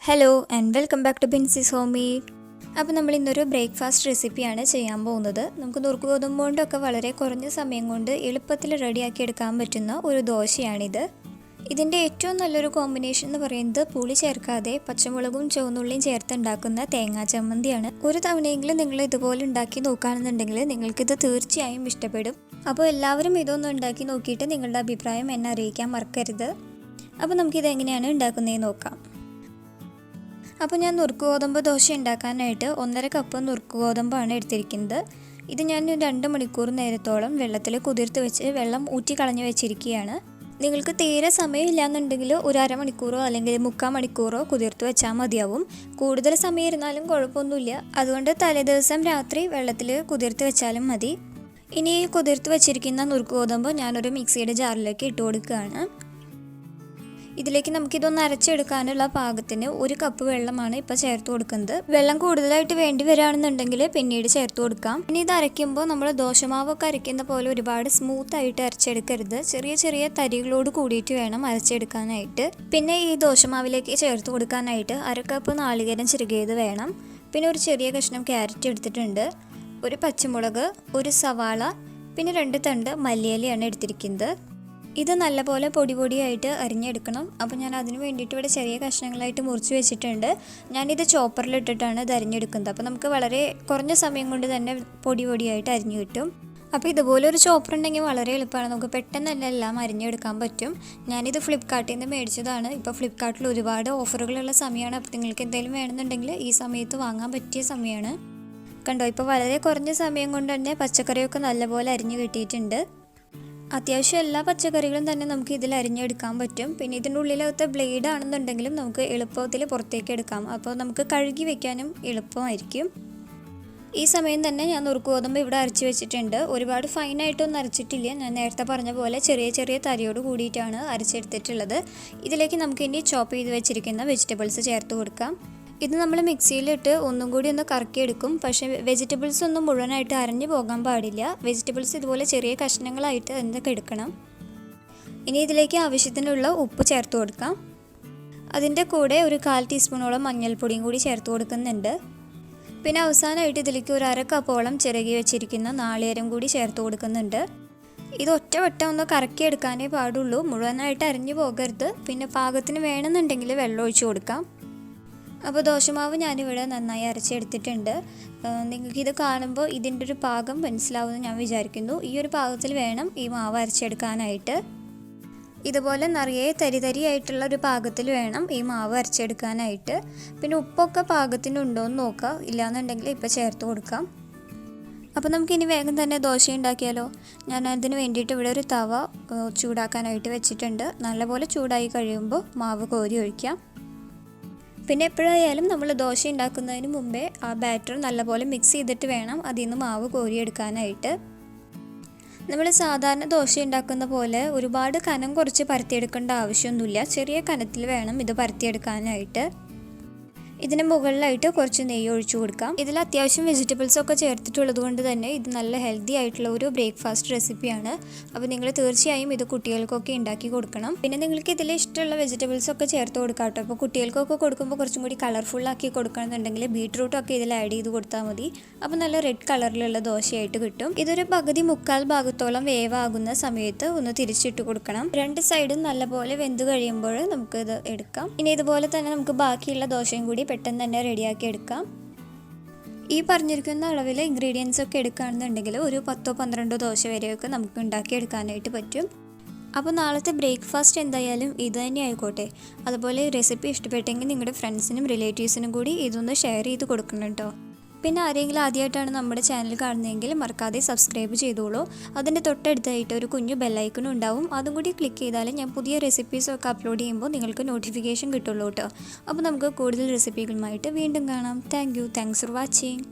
Hello and welcome back to Binsi's homemade. അപ്പോൾ നമ്മൾ ഇന്നൊരു ബ്രേക്ക്ഫാസ്റ്റ് റെസിപ്പിയാണ് ചെയ്യാൻ പോകുന്നത്. നമുക്ക് നുറുക്ക് ഗോതമ്പ് കൊണ്ടൊക്കെ വളരെ കുറഞ്ഞ സമയം കൊണ്ട് എളുപ്പത്തിൽ റെഡിയാക്കി എടുക്കാൻ പറ്റുന്ന ഒരു ദോശയാണിത്. ഇതിൻ്റെ ഏറ്റവും നല്ലൊരു കോമ്പിനേഷൻ എന്ന് പറയുന്നത് പുളി ചേർക്കാതെ പച്ചമുളകും ചുവന്നുള്ളിയും ചേർത്ത് ഉണ്ടാക്കുന്ന തേങ്ങാ ചമ്മന്തിയാണ്. ഒരു തവണയെങ്കിലും നിങ്ങൾ ഇതുപോലെ ഉണ്ടാക്കി നോക്കുകയാണെന്നുണ്ടെങ്കിൽ നിങ്ങൾക്കിത് തീർച്ചയായും ഇഷ്ടപ്പെടും. അപ്പോൾ എല്ലാവരും ഇതൊന്നും ഉണ്ടാക്കി നോക്കിയിട്ട് നിങ്ങളുടെ അഭിപ്രായം എന്നെ അറിയിക്കാൻ മറക്കരുത്. അപ്പോൾ നമുക്കിത് എങ്ങനെയാണ് ഉണ്ടാക്കുന്നതെന്ന് നോക്കാം. അപ്പോൾ ഞാൻ നുറുക്ക് ഗോതമ്പ് ദോശ ഉണ്ടാക്കാനായിട്ട് 1.5 കപ്പ് നുറുക്ക് ഗോതമ്പാണ് എടുത്തിരിക്കുന്നത്. ഇത് ഞാൻ 2 മണിക്കൂർ നേരത്തോളം വെള്ളത്തിൽ കുതിർത്ത് വെച്ച് വെള്ളം ഊറ്റി കളഞ്ഞ് വെച്ചിരിക്കുകയാണ്. നിങ്ങൾക്ക് തീരെ സമയമില്ലാന്നുണ്ടെങ്കിൽ ഒരു അരമണിക്കൂറോ അല്ലെങ്കിൽ 3/4 മണിക്കൂറോ കുതിർത്ത് വെച്ചാൽ മതിയാവും. കൂടുതൽ സമയം ഇരുന്നാലും കുഴപ്പമൊന്നുമില്ല. അതുകൊണ്ട് തലേദിവസം രാത്രി വെള്ളത്തിൽ കുതിർത്ത് വെച്ചാലും മതി. ഇനി ഈ കുതിർത്ത് വെച്ചിരിക്കുന്ന നുറുക്ക് ഗോതമ്പ് ഞാനൊരു മിക്സിയുടെ ജാറിലേക്ക് ഇട്ട് കൊടുക്കുകയാണ്. ഇതിലേക്ക് നമുക്കിതൊന്ന് അരച്ചെടുക്കാനുള്ള പാകത്തിന് 1 കപ്പ് വെള്ളമാണ് ഇപ്പോൾ ചേർത്ത് കൊടുക്കുന്നത്. വെള്ളം കൂടുതലായിട്ട് വേണ്ടി വരികയാണെന്നുണ്ടെങ്കിൽ പിന്നീട് ചേർത്ത് കൊടുക്കാം. ഇനി ഇത് അരയ്ക്കുമ്പോൾ നമ്മൾ ദോശമാവൊക്കെ അരയ്ക്കുന്ന പോലെ ഒരുപാട് സ്മൂത്തായിട്ട് അരച്ചെടുക്കരുത്. ചെറിയ ചെറിയ തരികളോട് കൂടിയിട്ട് വേണം അരച്ചെടുക്കാനായിട്ട്. പിന്നെ ഈ ദോശമാവിലേക്ക് ചേർത്ത് കൊടുക്കാനായിട്ട് 1 കപ്പ് നാളികേരം ചിരകിയത് വേണം. പിന്നെ ഒരു ചെറിയ കഷ്ണം ക്യാരറ്റ് എടുത്തിട്ടുണ്ട്, ഒരു പച്ചമുളക്, ഒരു സവാള, പിന്നെ 2 തണ്ട് മല്ലിയിലയാണ് എടുത്തിരിക്കുന്നത്. ഇത് നല്ലപോലെ പൊടിയായിട്ട് അരിഞ്ഞെടുക്കണം. അപ്പോൾ ഞാൻ അതിന് വേണ്ടിയിട്ട് ഇവിടെ ചെറിയ കഷ്ണങ്ങളായിട്ട് മുറിച്ച് വെച്ചിട്ടുണ്ട്. ഞാനിത് ചോപ്പറിലിട്ടിട്ടാണ് ഇത് അരിഞ്ഞെടുക്കുന്നത്. അപ്പോൾ നമുക്ക് വളരെ കുറഞ്ഞ സമയം കൊണ്ട് തന്നെ പൊടിയായിട്ട് അരിഞ്ഞു കിട്ടും. അപ്പോൾ ഇതുപോലെ ഒരു ചോപ്പർ ഉണ്ടെങ്കിൽ വളരെ എളുപ്പമാണ്. നമുക്ക് പെട്ടെന്ന് തന്നെ എല്ലാം അരിഞ്ഞെടുക്കാൻ പറ്റും. ഞാനിത് ഫ്ലിപ്കാർട്ടിൽ നിന്ന് മേടിച്ചതാണ്. ഇപ്പോൾ ഫ്ലിപ്കാർട്ടിൽ ഒരുപാട് ഓഫറുകളുള്ള സമയമാണ്. അപ്പോൾ നിങ്ങൾക്ക് എന്തെങ്കിലും വേണമെന്നുണ്ടെങ്കിൽ ഈ സമയത്ത് വാങ്ങാൻ പറ്റിയ സമയമാണ്. കണ്ടോ, ഇപ്പോൾ വളരെ കുറഞ്ഞ സമയം കൊണ്ട് തന്നെ പച്ചക്കറിയൊക്കെ നല്ലപോലെ അരിഞ്ഞു കിട്ടിയിട്ടുണ്ട്. അത്യാവശ്യം എല്ലാ പച്ചക്കറികളും തന്നെ നമുക്ക് ഇതിൽ അരിഞ്ഞെടുക്കാൻ പറ്റും. പിന്നെ ഇതിൻ്റെ ഉള്ളിലകത്തെ ബ്ലേഡ് ആണെന്നുണ്ടെങ്കിലും നമുക്ക് എളുപ്പത്തിൽ പുറത്തേക്ക് എടുക്കാം. അപ്പോൾ നമുക്ക് കഴുകി വെക്കാനും എളുപ്പമായിരിക്കും. ഈ സമയം തന്നെ ഞാൻ നുറുക്ക് ഗോതമ്പ് ഇവിടെ അരച്ച് വെച്ചിട്ടുണ്ട്. ഒരുപാട് ഫൈനായിട്ടൊന്നും അരച്ചിട്ടില്ല. ഞാൻ നേരത്തെ പറഞ്ഞ പോലെ ചെറിയ ചെറിയ തരിയോട് കൂടിയിട്ടാണ് അരച്ചെടുത്തിട്ടുള്ളത്. ഇതിലേക്ക് നമുക്ക് ഇനി ചോപ്പ് ചെയ്ത് വെച്ചിരിക്കുന്ന വെജിറ്റബിൾസ് ചേർത്ത് കൊടുക്കാം. ഇത് നമ്മൾ മിക്സിയിലിട്ട് ഒന്നും കൂടി ഒന്ന് കറക്കിയെടുക്കും. പക്ഷേ വെജിറ്റബിൾസ് ഒന്നും മുഴുവനായിട്ട് അരഞ്ഞു പോകാൻ പാടില്ല. വെജിറ്റബിൾസ് ഇതുപോലെ ചെറിയ കഷ്ണങ്ങളായിട്ട് എന്തൊക്കെ എടുക്കണം. ഇനി ഇതിലേക്ക് ആവശ്യത്തിനുള്ള ഉപ്പ് ചേർത്ത് കൊടുക്കാം. അതിൻ്റെ കൂടെ ഒരു 1/4 ടീസ്പൂണോളം മഞ്ഞൾപ്പൊടിയും കൂടി ചേർത്ത് കൊടുക്കുന്നുണ്ട്. പിന്നെ അവസാനമായിട്ട് ഇതിലേക്ക് ഒരു 1/2 കപ്പോളം ചിരകി വെച്ചിരിക്കുന്ന നാളികേരം കൂടി ചേർത്ത് കൊടുക്കുന്നുണ്ട്. ഇത് ഒറ്റവട്ടം ഒന്ന് കറക്കിയെടുക്കാനേ പാടുള്ളൂ, മുഴുവനായിട്ട് അരിഞ്ഞു പോകരുത്. പിന്നെ പാകത്തിന് വേണമെന്നുണ്ടെങ്കിൽ വെള്ളം ഒഴിച്ച് കൊടുക്കാം. അപ്പോൾ ദോശമാവ് ഞാനിവിടെ നന്നായി അരച്ചെടുത്തിട്ടുണ്ട്. നിങ്ങൾക്കിത് കാണുമ്പോൾ ഇതിൻ്റെ ഒരു പാകം മനസ്സിലാവുമെന്ന് ഞാൻ വിചാരിക്കുന്നു. ഈ ഒരു പാകത്തിൽ വേണം ഈ മാവ് അരച്ചെടുക്കാനായിട്ട്. ഇതുപോലെ നിറയെ തരിയായിട്ടുള്ള ഒരു പാകത്തിൽ വേണം ഈ മാവ് അരച്ചെടുക്കാനായിട്ട്. പിന്നെ ഉപ്പൊക്കെ പാകത്തിനുണ്ടോ എന്ന് നോക്കുക, ഇല്ലയെന്നുണ്ടെങ്കിൽ ഇപ്പോൾ ചേർത്ത് കൊടുക്കാം. അപ്പോൾ നമുക്കിനി വേഗം തന്നെ ദോശ ഉണ്ടാക്കിയാലോ. ഞാൻ അതിന് വേണ്ടിയിട്ട് ഇവിടെ ഒരു തവ ചൂടാക്കാനായിട്ട് വെച്ചിട്ടുണ്ട്. നല്ലപോലെ ചൂടായി കഴിയുമ്പോൾ മാവ് കോരി ഒഴിക്കാം. പിന്നെ എപ്പോഴായാലും നമ്മൾ ദോശ ഉണ്ടാക്കുന്നതിന് മുമ്പേ ആ ബാറ്റർ നല്ലപോലെ മിക്സ് ചെയ്തിട്ട് വേണം അതിൽ നിന്ന് മാവ് കോരിയെടുക്കാനായിട്ട്. നമ്മൾ സാധാരണ ദോശ ഉണ്ടാക്കുന്ന പോലെ ഒരുപാട് കനം കുറച്ച് പരത്തിയെടുക്കേണ്ട ആവശ്യമൊന്നുമില്ല. ചെറിയ കനത്തിൽ വേണം ഇത് പരത്തിയെടുക്കാനായിട്ട്. ഇതിന് മുകളിലായിട്ട് കുറച്ച് നെയ്യ് ഒഴിച്ചു കൊടുക്കാം. ഇതിൽ അത്യാവശ്യം വെജിറ്റബിൾസ് ഒക്കെ ചേർത്തിട്ടുള്ളത് കൊണ്ട് തന്നെ ഇത് നല്ല ഹെൽത്തി ആയിട്ടുള്ള ഒരു ബ്രേക്ക്ഫാസ്റ്റ് റെസിപ്പിയാണ്. അപ്പോൾ നിങ്ങൾ തീർച്ചയായും ഇത് കുട്ടികൾക്കൊക്കെ ഉണ്ടാക്കി കൊടുക്കണം. പിന്നെ നിങ്ങൾക്ക് ഇതിൽ ഇഷ്ടമുള്ള വെജിറ്റബിൾസ് ഒക്കെ ചേർത്ത് കൊടുക്കാം കേട്ടോ. അപ്പോൾ കുട്ടികൾക്കൊക്കെ കൊടുക്കുമ്പോൾ കുറച്ചും കൂടി കളർഫുള്ളാക്കി കൊടുക്കണമെന്നുണ്ടെങ്കിൽ ബീട്രൂട്ടൊക്കെ ഇതിൽ ആഡ് ചെയ്ത് കൊടുത്താൽ മതി. അപ്പോൾ നല്ല റെഡ് കളറിലുള്ള ദോശയായിട്ട് കിട്ടും. ഇതൊരു പകുതി 1/4 ഭാഗത്തോളം വേവാകുന്ന സമയത്ത് ഒന്ന് തിരിച്ചിട്ട് കൊടുക്കണം. 2 സൈഡും നല്ലപോലെ വെന്ത് കഴിയുമ്പോൾ നമുക്കിത് എടുക്കാം. ഇനി ഇതുപോലെ തന്നെ നമുക്ക് ബാക്കിയുള്ള ദോശയും കൂടി പെട്ടെന്ന് തന്നെ റെഡിയാക്കി എടുക്കാം. ഈ പറഞ്ഞിരിക്കുന്ന അളവിൽ ഇൻഗ്രീഡിയൻസ് ഒക്കെ എടുക്കുകയാണെന്നുണ്ടെങ്കിൽ ഒരു 10-12 ദോശ വരെയൊക്കെ നമുക്ക് ഉണ്ടാക്കിയെടുക്കാനായിട്ട് പറ്റും. അപ്പോൾ നാളത്തെ ബ്രേക്ക്ഫാസ്റ്റ് എന്തായാലും ഇത് തന്നെ ആയിക്കോട്ടെ. അതുപോലെ റെസിപ്പി ഇഷ്ടപ്പെട്ടെങ്കിൽ നിങ്ങളുടെ ഫ്രണ്ട്സിനും റിലേറ്റീവ്സിനും കൂടി ഇതൊന്ന് ഷെയർ ചെയ്ത് കൊടുക്കണം കേട്ടോ. പിന്നെ ആരെങ്കിലും ആദ്യമായിട്ടാണ് നമ്മുടെ ചാനൽ കാണുന്നതെങ്കിൽ മറക്കാതെ സബ്സ്ക്രൈബ് ചെയ്തോളൂ. അതിൻ്റെ തൊട്ടടുത്തായിട്ട് ഒരു കുഞ്ഞു ബെല്ലൈക്കനും ഉണ്ടാവും. അതും കൂടി ക്ലിക്ക് ചെയ്താൽ ഞാൻ പുതിയ റെസിപ്പീസൊക്കെ അപ്ലോഡ് ചെയ്യുമ്പോൾ നിങ്ങൾക്ക് നോട്ടിഫിക്കേഷൻ കിട്ടുള്ളൂ കേട്ടോ. അപ്പോൾ നമുക്ക് കൂടുതൽ റെസിപ്പികളുമായിട്ട് വീണ്ടും കാണാം. Thanks for watching.